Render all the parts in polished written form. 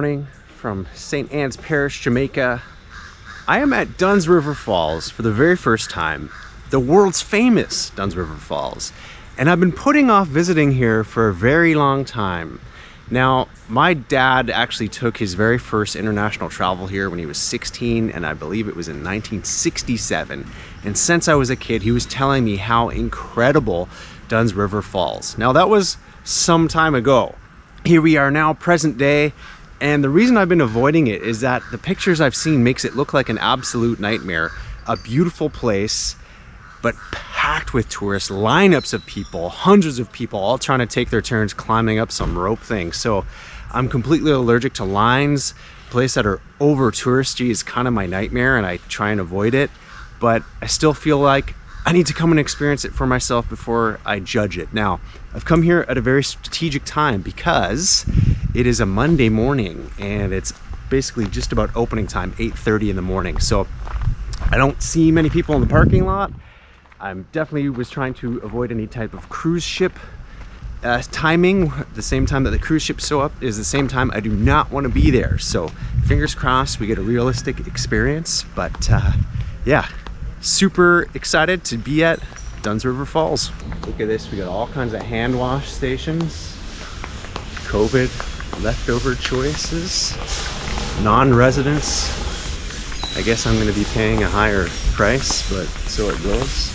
morning from St. Anne's Parish, Jamaica. I am at Dunn's River Falls for the very first time, the world's famous Dunn's River Falls. And I've been putting off visiting here for a very long time. Now, my dad actually took his very first international travel here when he was 16, and I believe it was in 1967. And since I was a kid, he was telling me how incredible Dunn's River Falls. Now, that was some time ago. Here we are now, present day, and the reason I've been avoiding it is that the pictures I've seen makes it look like an absolute nightmare. A beautiful place, but packed with tourists, lineups of people, hundreds of people, all trying to take their turns climbing up some rope thing. So I'm completely allergic to lines. Places that are over touristy is kind of my nightmare, and I try and avoid it. But I still feel like I need to come and experience it for myself before I judge it. Now, I've come here at a very strategic time because it is a Monday morning and it's basically just about opening time, 8:30 in the morning. So I don't see many people in the parking lot. I'm definitely was trying to avoid any type of cruise ship timing. The same time that the cruise ships show up is the same time I do not want to be there. So fingers crossed we get a realistic experience. But yeah, super excited to be at Dunn's River Falls. Look at this, we got all kinds of hand wash stations, COVID leftover choices, non-residents. I guess I'm gonna be paying a higher price, but so it goes.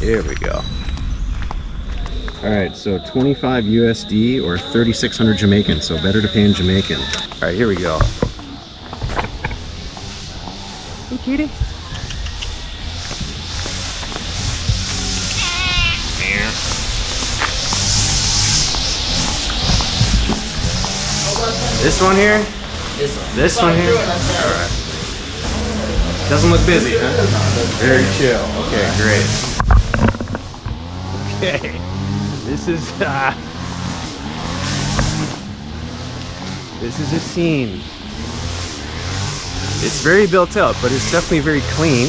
There we go. All right, so 25 USD or 3,600 Jamaican, so better to pay in Jamaican. All right, here we go. Hey, kitty. This one here? This one here? Alright. Doesn't look busy, huh? Very chill. Okay, great. Okay. This is a scene. It's very built up, but it's definitely very clean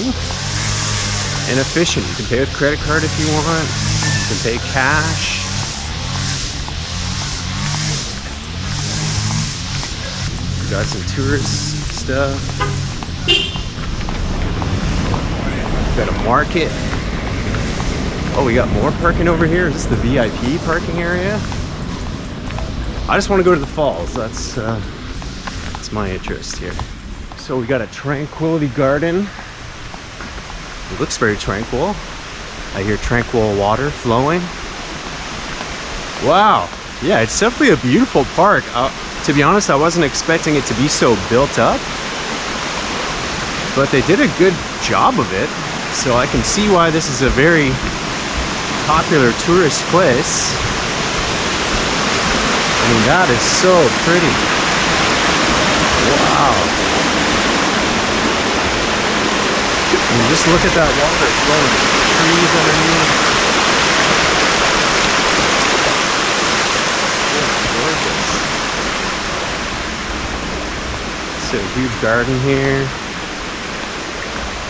and efficient. You can pay with credit card if you want. You can pay cash. Got some tourist stuff. Got a market. Oh, we got more parking over here. Is this the VIP parking area? I just want to go to the falls. That's my interest here. So we got a tranquility garden. It looks very tranquil. I hear tranquil water flowing. Wow. Yeah, it's definitely a beautiful park. To be honest, I wasn't expecting it to be so built up, but they did a good job of it. So I can see why this is a very popular tourist place. I mean, that is so pretty. Wow. And just look at that water flowing, trees underneath. So huge garden here.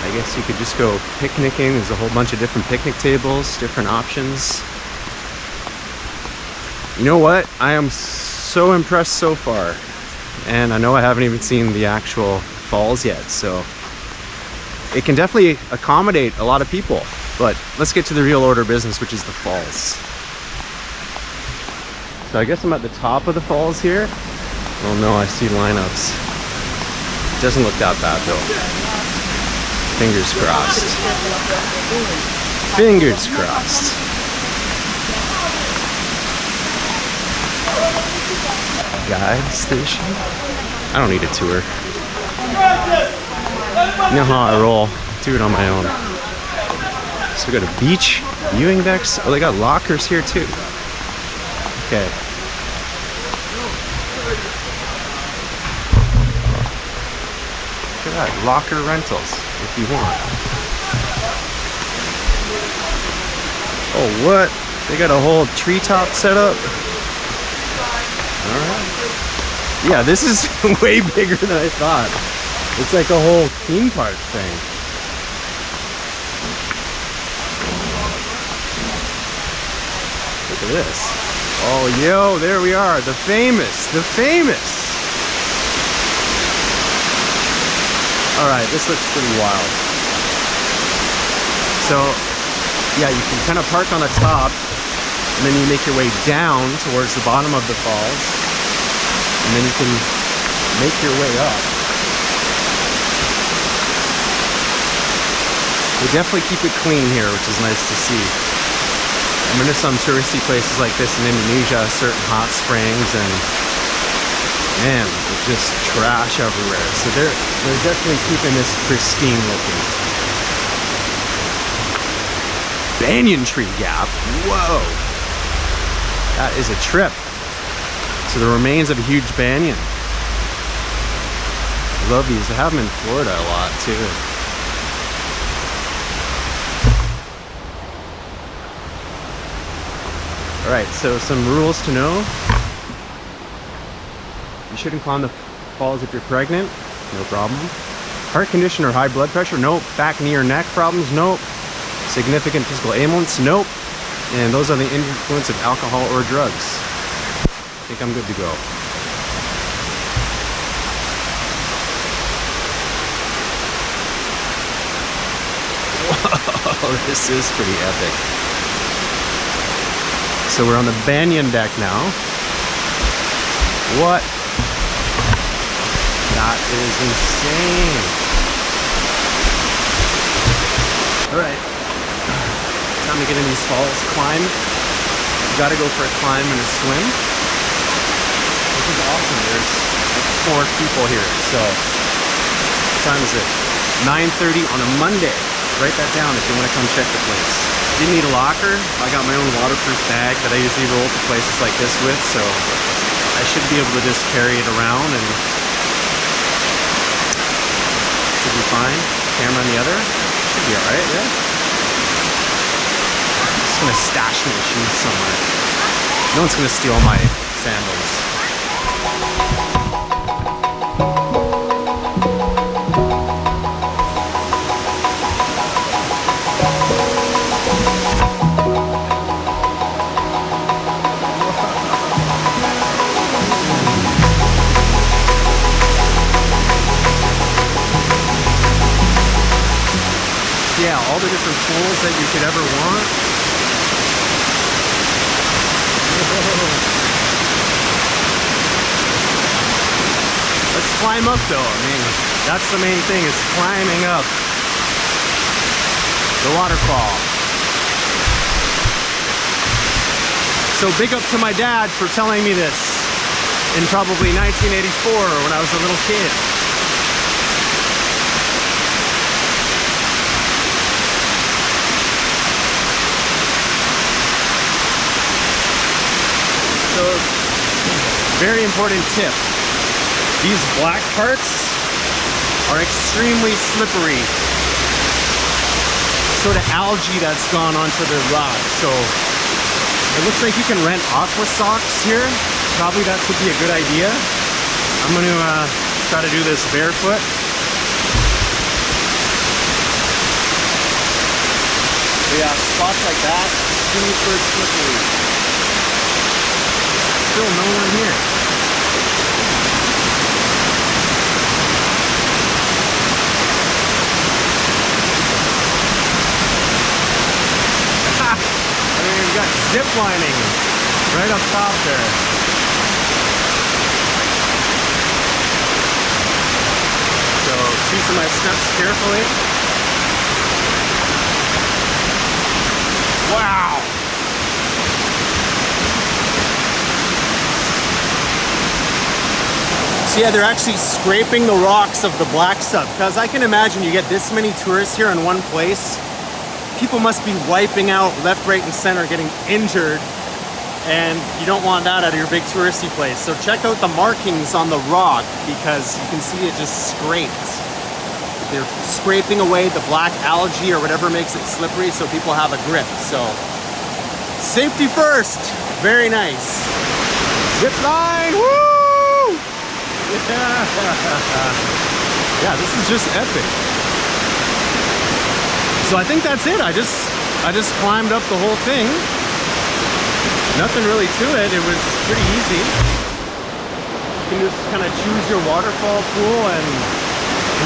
I guess you could just go picnicking. There's a whole bunch of different picnic tables, different options. You know what? I am so impressed so far. And I know I haven't even seen the actual falls yet, so it can definitely accommodate a lot of people. But let's get to the real order of business, which is the falls. So I guess I'm at the top of the falls here. Oh no, I see lineups. Doesn't look that bad though. Fingers crossed. Fingers crossed. Guide station? I don't need a tour. You know how I roll. Do it on my own. So we got a beach viewing decks. Oh, they got lockers here too. Okay. Look at that, locker rentals if you want. Oh, what? They got a whole treetop set up. All right. Yeah, this is way bigger than I thought. It's like a whole theme park thing. Look at this. Oh, yo, there we are. The famous, the famous. All right, this looks pretty wild. So, yeah, you can kind of park on the top, and then you make your way down towards the bottom of the falls, and then you can make your way up. They definitely keep it clean here, which is nice to see. I've been to some touristy places like this in Indonesia, certain hot springs, and man, it's just trash everywhere. So they're definitely keeping this pristine looking. Banyan tree gap. Whoa, that is a trip. So the remains of a huge banyan. Love these. I have them in Florida a lot too. All right, so some rules to know. You shouldn't climb the falls if you're pregnant, no problem. Heart condition or high blood pressure, nope. Back, knee, or neck problems, nope. Significant physical ailments, nope. And those are the influence of alcohol or drugs. I think I'm good to go. Whoa, this is pretty epic. So we're on the banyan deck now. What? That is insane. All right, time to get in these falls. Climb. You gotta go for a climb and a swim. This is awesome. There's like 4 people here. So what time is it? 9:30 on a Monday. Write that down if you want to come check the place. Didn't need a locker. I got my own waterproof bag that I usually roll to places like this with, so I should be able to just carry it around and should be fine. Camera on the other. Should be alright, yeah? I'm just gonna stash my shoes somewhere. No one's gonna steal my sandals. Yeah, all the different pools that you could ever want. Let's climb up though. I mean, that's the main thing, is climbing up the waterfall. So big up to my dad for telling me this in probably 1984 when I was a little kid. So, very important tip. These black parts are extremely slippery. Sort of algae that's gone onto the rock. So, it looks like you can rent aqua socks here. Probably that could be a good idea. I'm going to try to do this barefoot. But yeah, spots like that, super slippery. Still no one here. I mean, we've got zip lining right up top there. So choosing my steps carefully. Wow. Yeah, they're actually scraping the rocks of the black stuff, because I can imagine you get this many tourists here in one place. People must be wiping out left, right, and center, getting injured, and you don't want that out of your big touristy place. So check out the markings on the rock, because you can see it just scraped. They're scraping away the black algae or whatever makes it slippery so people have a grip. So safety first. Very nice. Zip line, woo! Yeah, this is just epic. So I think that's it. I just climbed up the whole thing. Nothing really to it. It was pretty easy. You can just kind of choose your waterfall pool and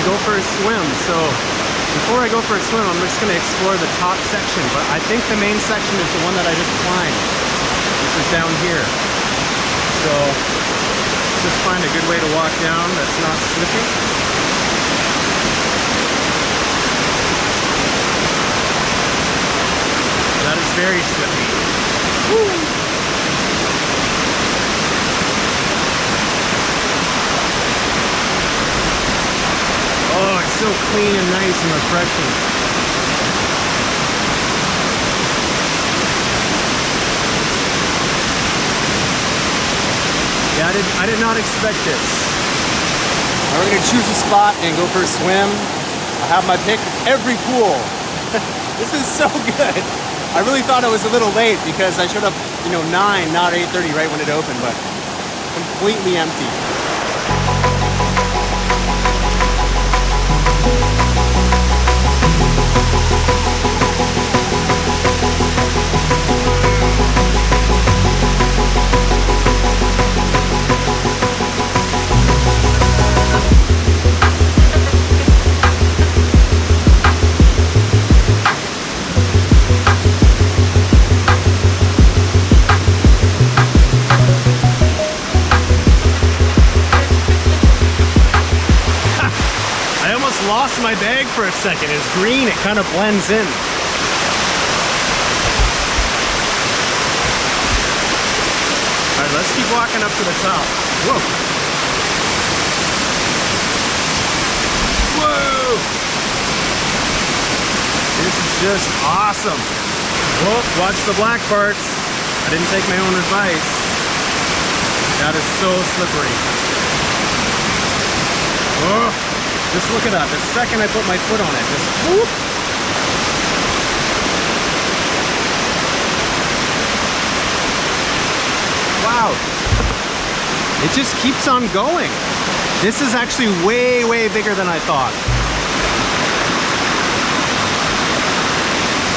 go for a swim. So before I go for a swim, I'm just going to explore the top section. But I think the main section is the one that I just climbed. This is down here. So just find a good way to walk down that's not slippy. That is very slippy. Woo! Oh, it's so clean and nice and refreshing. Yeah, I did not expect this. Now we're gonna choose a spot and go for a swim. I have my pick of every pool. This is so good. I really thought it was a little late because I showed up, 9, not 8:30 right when it opened, but completely empty. Lost my bag for a second. It's green, it kind of blends in. Alright, let's keep walking up to the top. Whoa! Whoa! This is just awesome. Whoa, watch the black parts. I didn't take my own advice. That is so slippery. Whoa! Just look at that. The second I put my foot on it, just whoop. Wow. It just keeps on going. This is actually way, way bigger than I thought.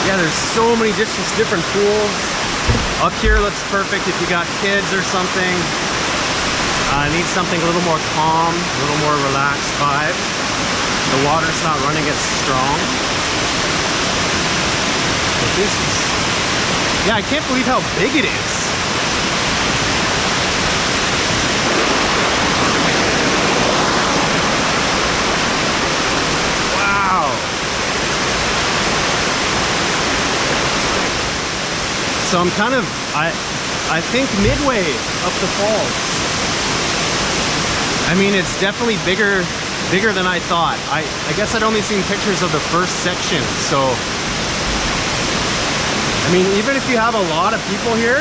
Yeah, there's so many just different pools. Up here looks perfect if you got kids or something. Need something a little more calm, a little more relaxed vibe. The water's not running as strong. But this is, yeah, I can't believe how big it is. Wow. So I'm kind of, I think midway up the falls. I mean, it's definitely bigger than I thought. I guess I'd only seen pictures of the first section, so I mean, even if you have a lot of people here,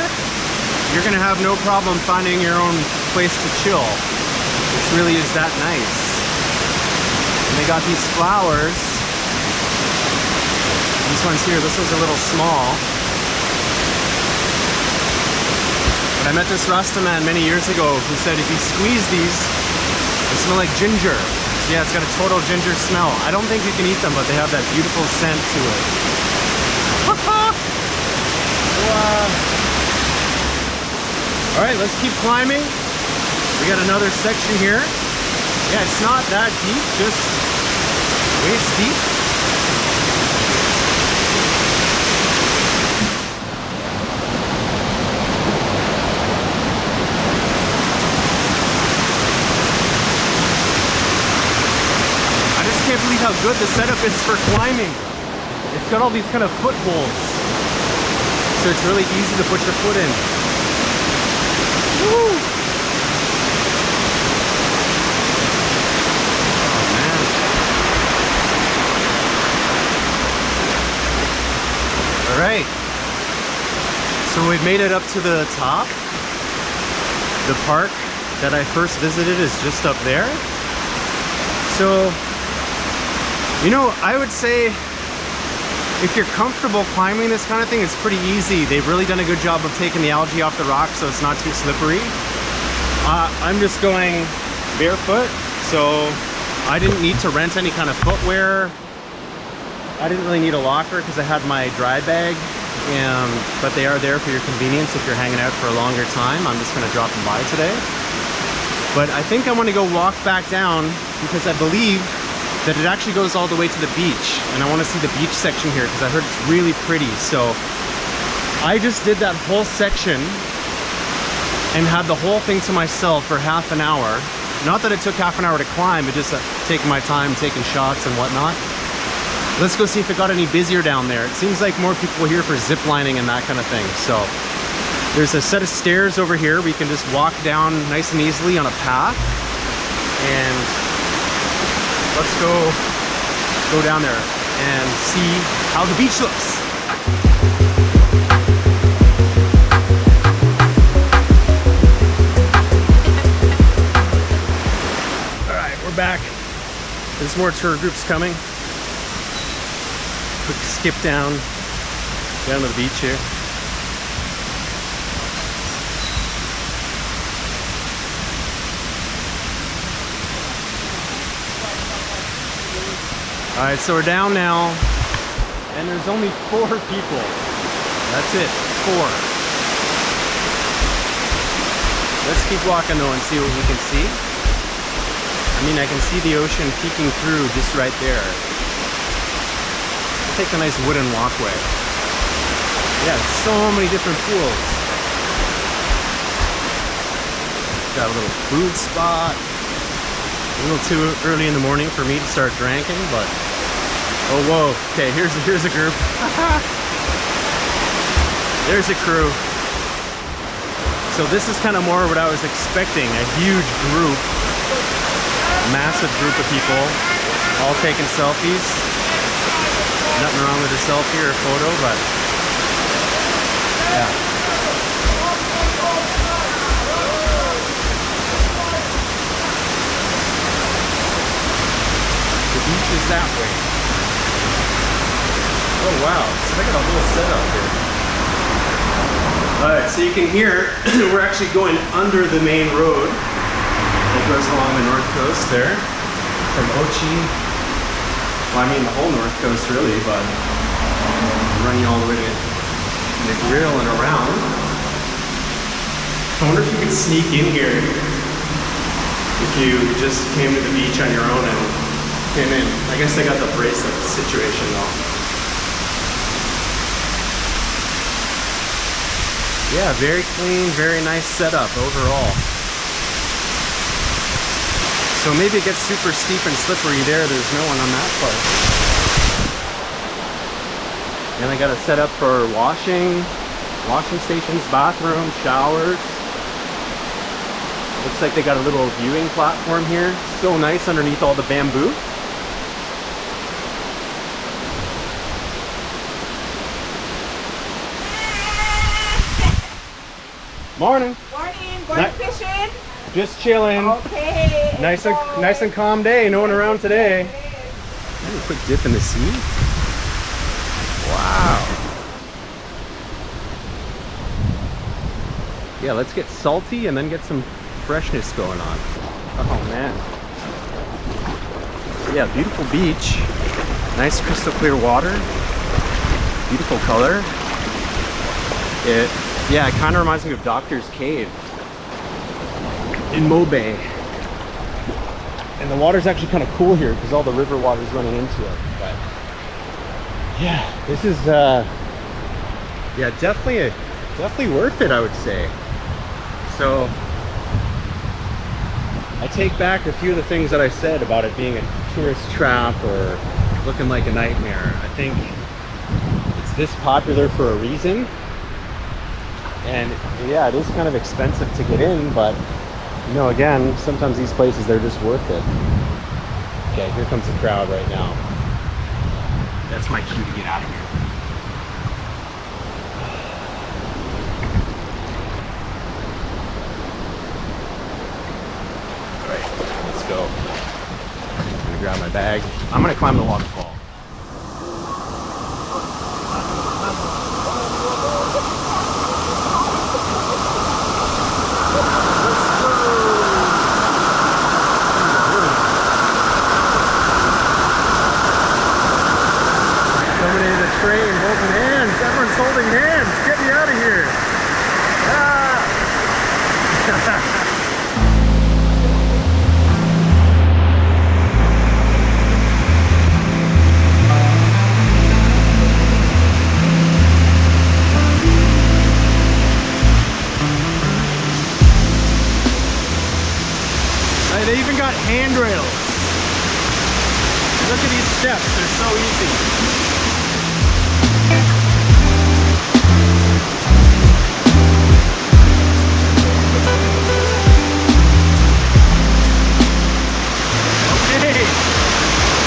you're gonna have no problem finding your own place to chill. This really is that nice. And they got these flowers. These ones here, this one's a little small. But I met this Rasta man many years ago who said if you squeeze these, they smell like ginger. Yeah, it's got a total ginger smell. I don't think you can eat them, but they have that beautiful scent to it. Wow. All right, let's keep climbing. We got another section here. Yeah, it's not that deep, just waist deep. I can't believe how good the setup is for climbing. It's got all these kind of footholds, so it's really easy to put your foot in. Woo! Oh man. All right. So we've made it up to the top. The park that I first visited is just up there. So, I would say if you're comfortable climbing this kind of thing, it's pretty easy. They've really done a good job of taking the algae off the rock so it's not too slippery. I'm just going barefoot, so I didn't need to rent any kind of footwear. I didn't really need a locker because I had my dry bag but they are there for your convenience if you're hanging out for a longer time. I'm just gonna drop them by today. But I think I want to go walk back down because I believe that it actually goes all the way to the beach, and I want to see the beach section here because I heard it's really pretty. So I just did that whole section and had the whole thing to myself for half an hour. Not that it took half an hour to climb, but just taking my time, taking shots and whatnot. Let's go see if it got any busier down there. It seems like more people are here for zip lining and that kind of thing. So there's a set of stairs over here. We can just walk down nice and easily on a path. And let's go down there and see how the beach looks. All right, we're back. There's more tour groups coming. Quick skip down to the beach here. All right, so we're down now, and there's only 4 people. That's it, 4. Let's keep walking though and see what we can see. I mean, I can see the ocean peeking through just right there. Take a nice wooden walkway. Yeah, so many different pools. Got a little food spot. A little too early in the morning for me to start drinking, but oh whoa. Okay, here's a group. There's a crew. So this is kind of more what I was expecting. A huge group, a massive group of people, all taking selfies. Nothing wrong with a selfie or a photo, but yeah. The beach is that way. Oh wow, so they got a whole setup here. Alright, so you can hear we're actually going under the main road that goes along the north coast there from Ochi. Well, I mean the whole north coast really, but running all the way to McGrill and around. I wonder if you could sneak in here if you just came to the beach on your own and came in. I guess they got the bracelet situation though. Yeah, very clean, very nice setup overall. So maybe it gets super steep and slippery there. There's no one on that part. And I got it set up for washing stations, bathrooms, showers. Looks like they got a little viewing platform here. So nice underneath all the bamboo. Morning. Morning. Going fishing? Just chilling. Okay. Nice and calm day. No one around today. Ooh, quick dip in the sea. Wow. Yeah, let's get salty and then get some freshness going on. Oh man. Yeah, beautiful beach. Nice crystal clear water. Beautiful color. Yeah, it kind of reminds me of Doctor's Cave in Mo Bay. And the water's actually kind of cool here because all the river water's running into it. But yeah, this is yeah, definitely worth it, I would say. So I take back a few of the things that I said about it being a tourist trap or looking like a nightmare. I think it's this popular for a reason. And yeah, it is kind of expensive to get in, but you know, again, sometimes these places, they're just worth it. Okay, here comes the crowd right now. That's my cue to get out of here. All right, let's go. I'm gonna grab my bag. I'm gonna climb the waterfall. train, holding hands. Everyone's holding hands. Get me out of here. Ah! They even got handrails. Look at these steps, they're so easy. Okay,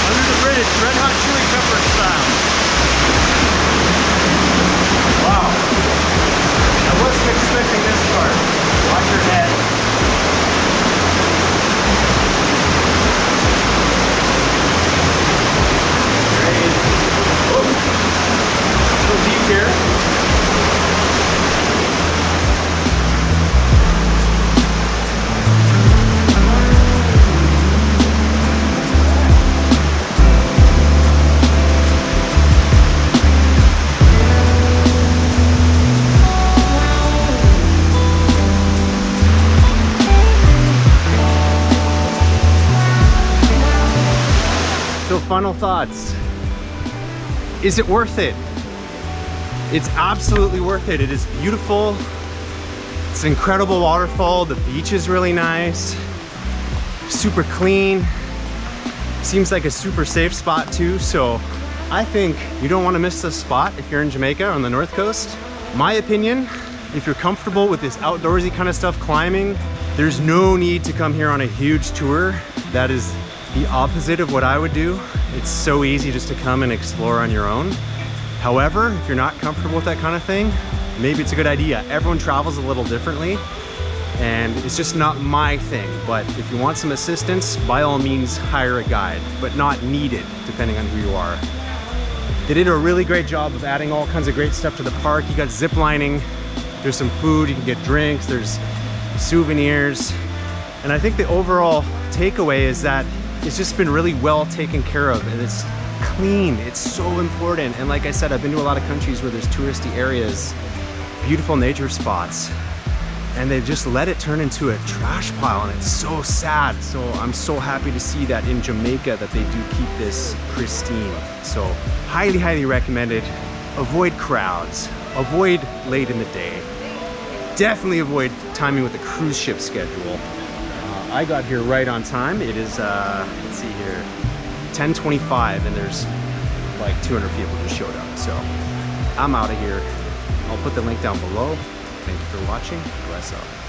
under the bridge, red hot chili pepper style. Wow, I wasn't expecting this part. Watch your head. Here. So final thoughts. Is it worth it? It's absolutely worth it. It is beautiful. It's an incredible waterfall. The beach is really nice. Super clean. Seems like a super safe spot too. So I think you don't want to miss this spot if you're in Jamaica on the North Coast. My opinion, if you're comfortable with this outdoorsy kind of stuff, climbing, there's no need to come here on a huge tour. That is the opposite of what I would do. It's so easy just to come and explore on your own. However, if you're not comfortable with that kind of thing, maybe it's a good idea. Everyone travels a little differently, and it's just not my thing. But if you want some assistance, by all means, hire a guide, but not needed, depending on who you are. They did a really great job of adding all kinds of great stuff to the park. You got zip lining, there's some food, you can get drinks, there's souvenirs. And I think the overall takeaway is that it's just been really well taken care of, and it's clean. It's so important. And like I said, I've been to a lot of countries where there's touristy areas, beautiful nature spots, and they just let it turn into a trash pile, and it's so sad. So I'm so happy to see that in Jamaica that they do keep this pristine. So highly, highly recommended. Avoid crowds, avoid late in the day. Definitely avoid timing with the cruise ship schedule. I got here right on time. It is, let's see here, 10:25, and there's like 200 people just showed up. So I'm out of here. I'll put the link down below. Thank you for watching. Bless up.